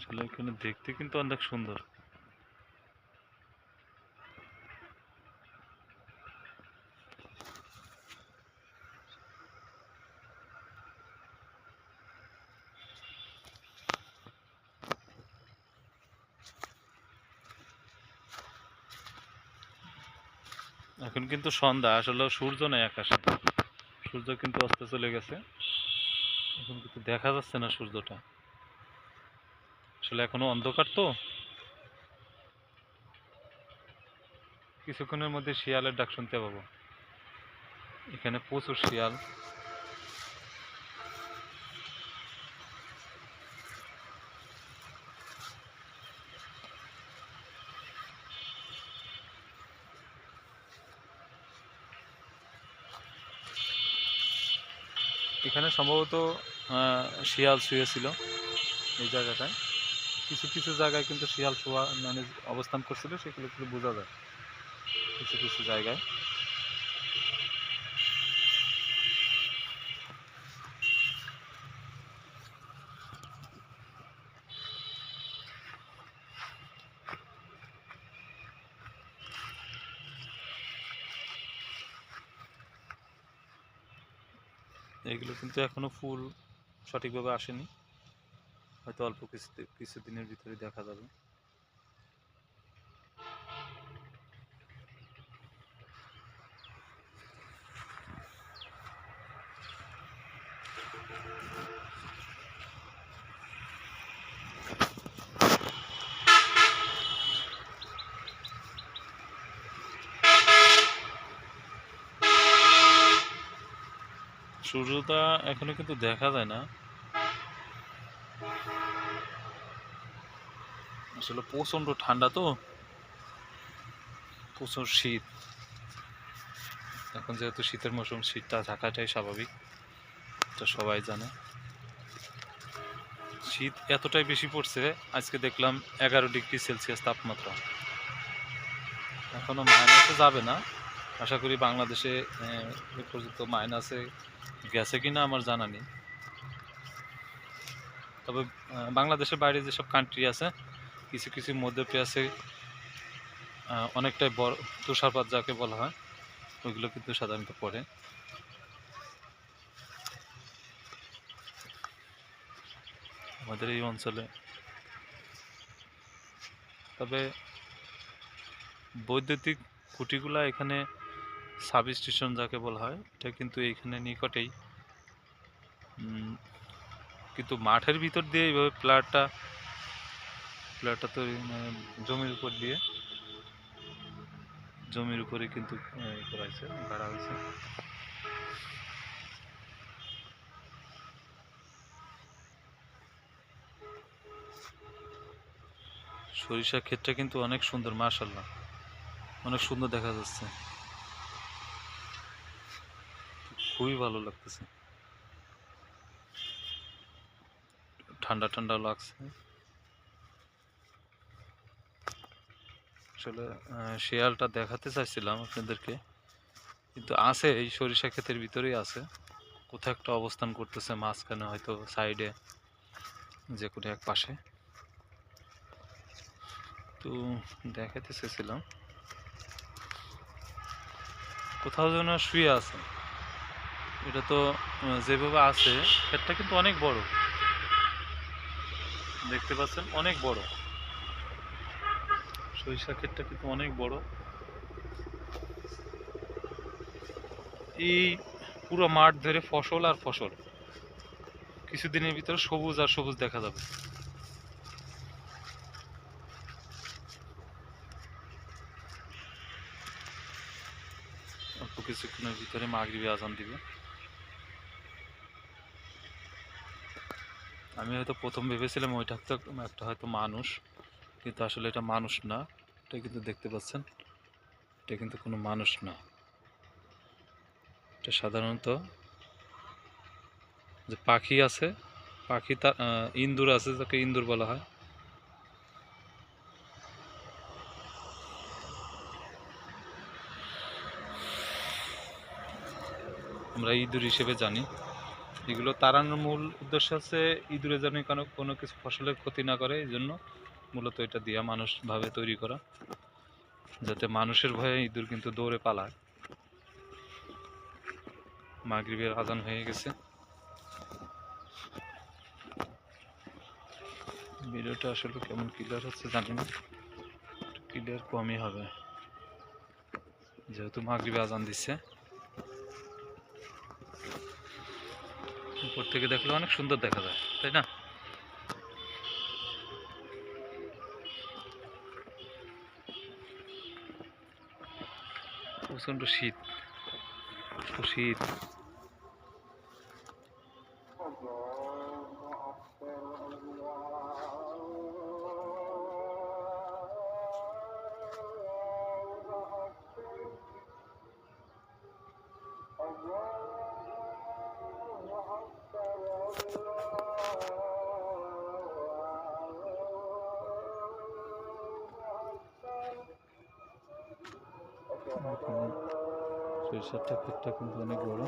আসলে এখানে দেখতে কিন্তু অনেক সুন্দর। এখন কিন্তু সন্ধ্যা, আসলে সূর্য নেই আকাশে, সূর্য কিন্তু অস্ত চলে গেছে। এখন কিন্তু দেখা যাচ্ছে না সূর্যটা, আসলে এখনো অন্ধকার তো। কিছুক্ষণের মধ্যে শিয়ালের ডাক শুনতে পাবো। এখানে প্রচুর শিয়াল। এখানে সম্ভবত শিয়াল শুয়েছিল এই জায়গাটায়। কিছু কিছু জায়গায় কিন্তু শিয়াল শোয়া মানে অবস্থান করছিল, সেগুলো কিন্তু বোঝা যায় কিছু কিছু জায়গায়। এগুলো কিন্তু এখনো ফুল সঠিকভাবে আসেনি, হয়তো অল্প কিছুদিনের ভিতরে দেখা যাবে। সূর্যটা এখনো কিন্তু দেখা যায় না, আসলে প্রচন্ড ঠান্ডা তো, প্রচুর শীত। এখন যেহেতু শীতের মৌসুম, শীতটা থাকাটাই স্বাভাবিক, এটা সবাই জানে। শীত এতটাই বেশি পড়ছে, আজকে দেখলাম 11 ডিগ্রি সেলসিয়াস তাপমাত্রা। এখনো মাইনাসে যাবে না, আশা করি বাংলাদেশে এ পর্যন্ত মাইনাসে গেছে কিনা আমার জানা নেই। তবে বাংলাদেশের বাইরে যেসব কান্ট্রি আছে, কিছু কিছু মধ্যপ্রাচ্যে অনেকটাই বড় তুষারপাত যাকে বলা হয়, ওইগুলো কিন্তু সাধারণত পড়ে। আমাদের এই অঞ্চলে তবে বৈদ্যুতিক খুঁটিগুলা এখানে সাব স্টেশন যাকে বলা হয়, এটা কিন্তু এইখানে নিকটেই। কিন্তু মাঠের ভিতর দিয়ে এইভাবে প্লাটটা তৈরি মানে জমির উপরে কিন্তু করা হয়েছে, গাড়া হয়েছে। সরিষা ক্ষেতটা কিন্তু অনেক সুন্দর, মাশাআল্লাহ, অনেক সুন্দর দেখা যাচ্ছে, খুবই ভালো লাগতেছে, ঠান্ডা ঠান্ডা লাগছে। আসলে শিয়ালটা দেখাতে চাইছিলাম আপনাদেরকে, কিন্তু আছে এই সরিষা ক্ষেতের ভিতরেই আছে, কোথাও একটা অবস্থান করতেছে মাঝখানে, হয়তো সাইডে যে কোনো এক পাশে। তো দেখাতে চেয়েছিলাম কোথাও যেন শুয়ে আছে। এটা তো যেভাবে আছে, ক্ষেতটা কিন্তু অনেক বড়, দেখতে পাচ্ছেন অনেক বড়, সরিষা ক্ষেতটা কিন্তু অনেক বড়। এই পুরো মাঠ ধরে ফসল আর ফসল, কিছুদিনের ভিতরে সবুজ আর সবুজ দেখা যাবে। অল্প কিছুক্ষণের ভিতরে মাগরিবে আজান দিবে। আমি হয়তো প্রথম ভেবেছিলাম ওইটা তো একটা হয়তো মানুষ, কিন্তু আসলে এটা মানুষ না। এটা কিন্তু দেখতে পাচ্ছেন, এটা কিন্তু কোনো মানুষ না, এটা সাধারণত যে পাখি আছে, পাখি তার ইন্দুর আছে, যাকে ইন্দুর বলা হয়। আমরা ইঁদুর হিসেবে জানি এগুলো তাড়ানোর মূল উদ্দেশ্য হচ্ছে ইঁদুরে যেন কোনো কিছু ফসলের ক্ষতি না করে, এই জন্য মূলত এটা দিয়া মানুষ ভাবে তৈরি করা, যাতে মানুষের ভয়ে ইঁদুর কিন্তু দৌড়ে পালায়। মাগরিবের আজান হয়ে গেছে। ভিডিওটা আসলে কেমন ক্লিয়ার হচ্ছে জানি না, ক্লিয়ার কমই হবে যেহেতু মাগরিবে আজান দিচ্ছে। উপর থেকে দেখলে অনেক সুন্দর দেখা যায়, তাই না? প্রচন্ড শীত, শীত। সরিষার ক্ষেতটা কিন্তু অনেক বড়।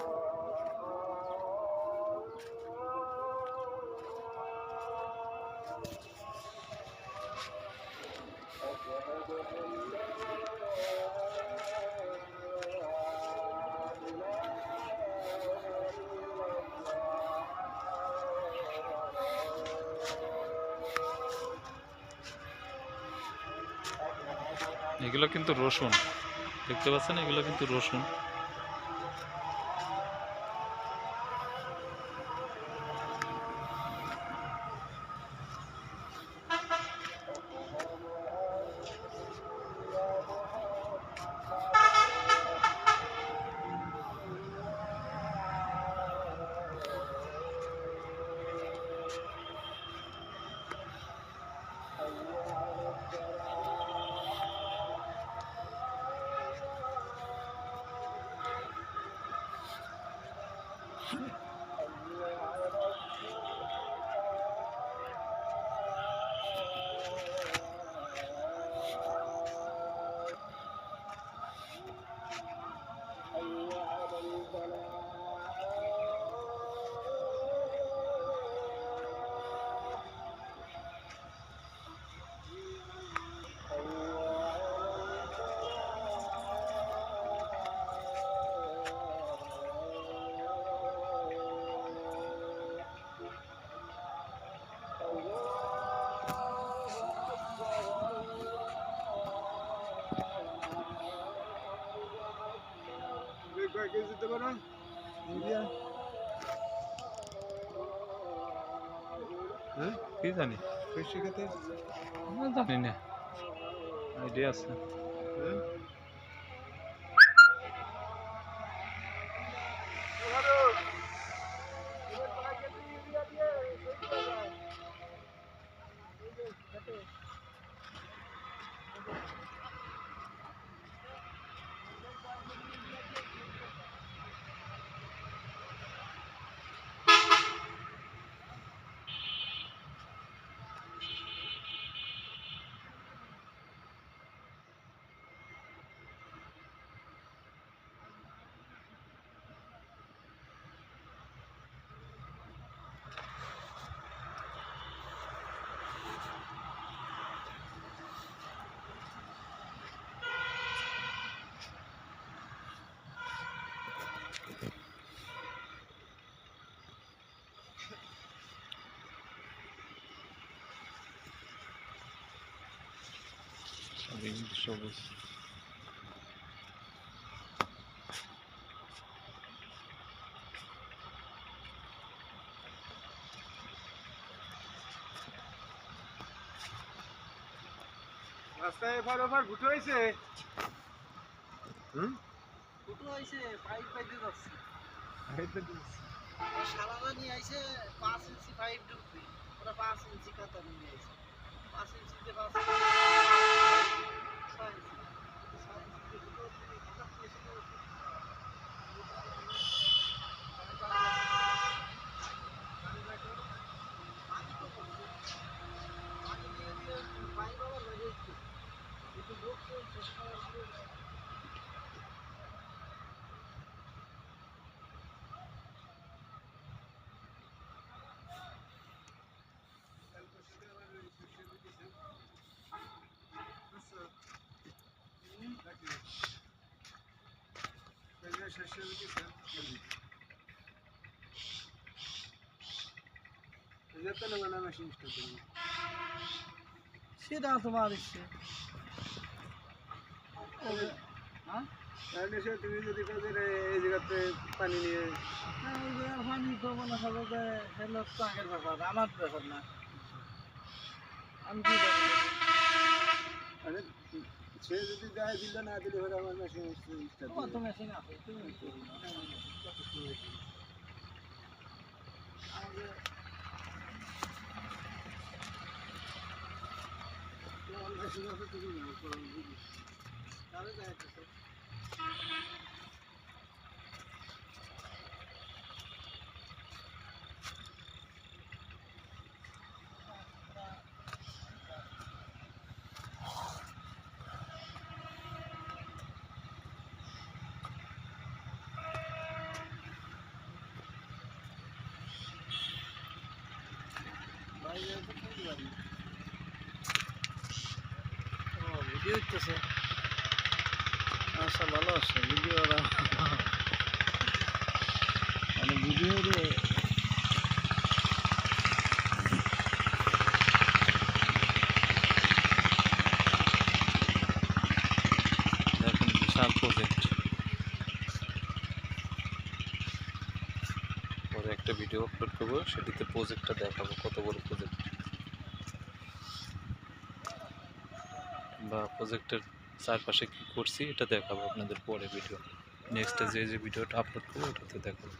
এগুলো কিন্তু রসুন, দেখতে পাচ্ছেন? এগুলো কিন্তু রসুন। কি জানি, জানি না, আইডিয়া আছে। সবুজ রাস্তায় এবার ওভার ভুটো হয়েছে। ফুটো হয়েছে, পাইপ পাইতে যাচ্ছে। ভুটো সারারা নিয়ে আইছে 5 ইঞ্চি পাইপ ঢুকবে, ওরা 5 ইঞ্চি কাতা নিয়ে আইছে। 5 ইঞ্চিতে 5 ইঞ্চি 6 ইঞ্চি 6 ইঞ্চিতে ফুটো যদি হঠাৎ করে ছিল পানি তো করছে, পানি দিয়ে দিয়ে পাইপ আবার লাগিয়েছে, একটু লোক চলছে শস্য দিয়েছেন যেতে না মানে মেশিন স্টার্ট করুন সেটা তোমার ইচ্ছে হ্যাঁ তাহলে সে তুমি যদি কাজের এই জায়গাতে পানি নিয়ে পানি তো মনে হবে যে হেলো তো আগের ব্যাপার আমার ব্যাপার না আমি কি মানে সে যদি গায়ে দিলে না দিলে হলে আমার মেশিন স্টার্ট তোমার তো মেশিন আছে তুমি আমাদের মেশিন আছে তুমি তাহলে যাইতেছে ভিডিও হইতেছে আচ্ছা ভালো আছে ভিডিও মানে ভিডিও দেখেন বিশাল প্রজেক্ট। পরে একটা ভিডিও আপলোড করবো, সেটিতে প্রজেক্টটা দেখাবো কত বড় প্রজেক্ট, বা প্রজেক্টের চারপাশে কি করছি এটা দেখাবো আপনাদের পরে ভিডিও। নেক্সটে যে ভিডিওটা আপলোড করবো ওটাতে দেখাবো।